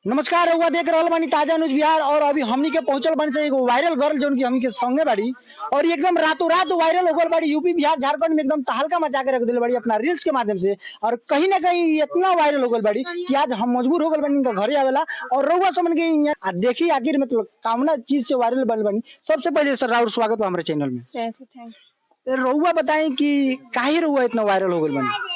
नमस्कार रउआ देख रहल बानी ताजा न्यूज बिहार। और अभी हमनी के पहुंचल बन से एगो वायरल गर्ल जोन की हमनी के संगे बाड़ी और ये एकदम रातों रात वायरल हो गल बाड़ी। यूपी बिहार झारखंड में एकदम तहलका मचा के रख दिल बाड़ी अपना रील्स के माध्यम से। और कहीं ना कहीं इतना वायरल हो गल बाड़ी कि आज हम मजबूर हो गल बानी इनका घरे आवेला और रउआ समझ गई। देखी आखिर मतलब कामना चीज से वायरल बन बानी। सबसे पहले सर राउर स्वागत बा हमारे चैनल में। तो रउआ बताएं कि काहे रउआ इतना वायरल हो गल बानी?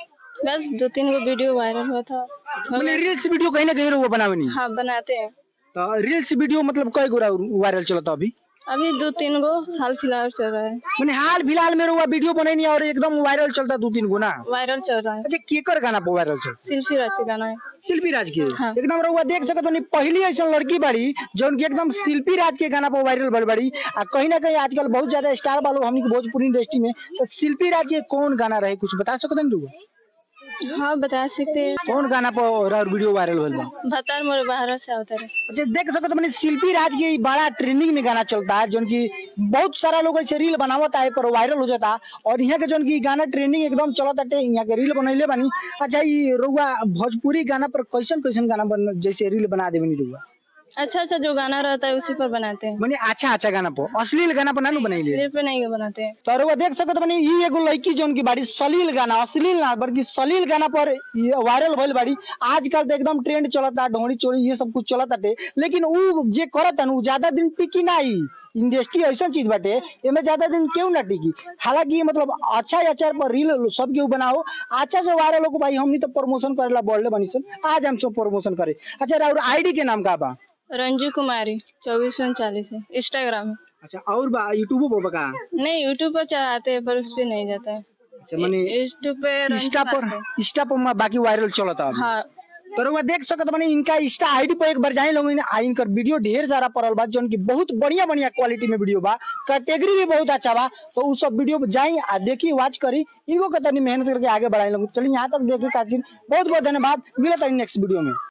बस 2-3 गो वीडियो वायरल हुआ था। मतलब रील्स वीडियो कहीं ना कहीं रउआ बनावे नहीं? हाँ बनाते हैं। तो रील्स वीडियो मतलब कई गो वायरल चलता अभी? अभी 2-3 गो हाल फिलहाल चल रहा है। मैंने हाल फिलहाल में रउआ वीडियो बनेनी और एकदम वायरल चलता 2-3 गो ना? वायरल चल रहा है। अच्छा केकर गाना पे वायरल चल? शिल्पी राज के गाना है। शिल्पी राज के? हाँ। एकदम रउआ देख सकत बानी पहली ऐसा लड़की बाड़ी जौन की एकदम शिल्पी राज के गाना पे वायरल भइल बाड़ी। आ कहीं ना कहीं आजकल बहुत ज्यादा स्टार वालों हमनी के भोजपुरी इंडस्ट्री में। तो शिल्पी राज के कौन गाना रहे कुछ बता सकत हैं तू? हाँ बता सकते हैं। कौन गाना पर वीडियो वायरल भइल बा? भतार मोर बाहर से आवता है। अच्छा देख सकत बानी शिल्पी राज के बड़ा ट्रेंडिंग में गाना चलता है जौन की बहुत सारा लोग ऐसे रील बनावता है पर वायरल हो जाता। और यहाँ के जौन की गाना ट्रेंडिंग एकदम चलत है यहाँ के रील बनैले बानी। अच्छा ये रउआ भोजपुरी गाना पर कैसन कैसन गाना बन जैसे रील बना देबनी रउआ? अच्छा जो गाना रहता है उसी पर बनाते हैं। माने अच्छा गाना पर, अश्लील गाना पर ना बनाइले? सिर्फ पे नहीं बनाते हैं। तो रउआ देख सकत बानी ई एगो लड़की जौन की बाड़ी सलील गाना, अश्लील ना बल्कि सलील गाना पर वायरल भइल बाड़ी। आजकल तो एकदम ट्रेंड चलता ढोड़ी चोरी ये सब कुछ चलत बाटे। लेकिन उ जे करत उ ज्यादा दिन टिकी नाही। इंडस्ट्री ऐसा चीज बाटे एमे ज्यादा दिन क्यों ना टिकी। हालांकि मतलब अच्छा पर रील सब केहू बनाओ अच्छा से वायरल हो भाई। हमनी तो प्रमोशन करेला बोलले बानी सन, आज हम सब प्रमोशन करे। अच्छा और आईडी के नाम का बा? रंजू कुमारी 2439 है इंस्टाग्राम है। अच्छा और बा यूट्यूब पर का? नहीं यूट्यूब पर चढ़ाते हैं पर उस पे नहीं जाता है। अच्छा माने यूट्यूब पे इंस्टा पर बाकी वायरल चलता है। हाँ तो रउआ देख सकत बानी इनका इंस्टा आईडी पर एक बार जाए लोग इनकर वीडियो ढेर सारा पड़ल बा जौन की बहुत बढ़िया क्वालिटी में वीडियो बा। कैटेगरी भी बहुत अच्छा बा। तो उ सब वीडियो पर जाई आ देखी वॉच करी इनको कतनी मेहनत करके आगे बढ़ाई लोग। चलिए यहाँ तक देखे खातिर बहुत बहुत धन्यवाद। मिलता है नेक्स्ट वीडियो में।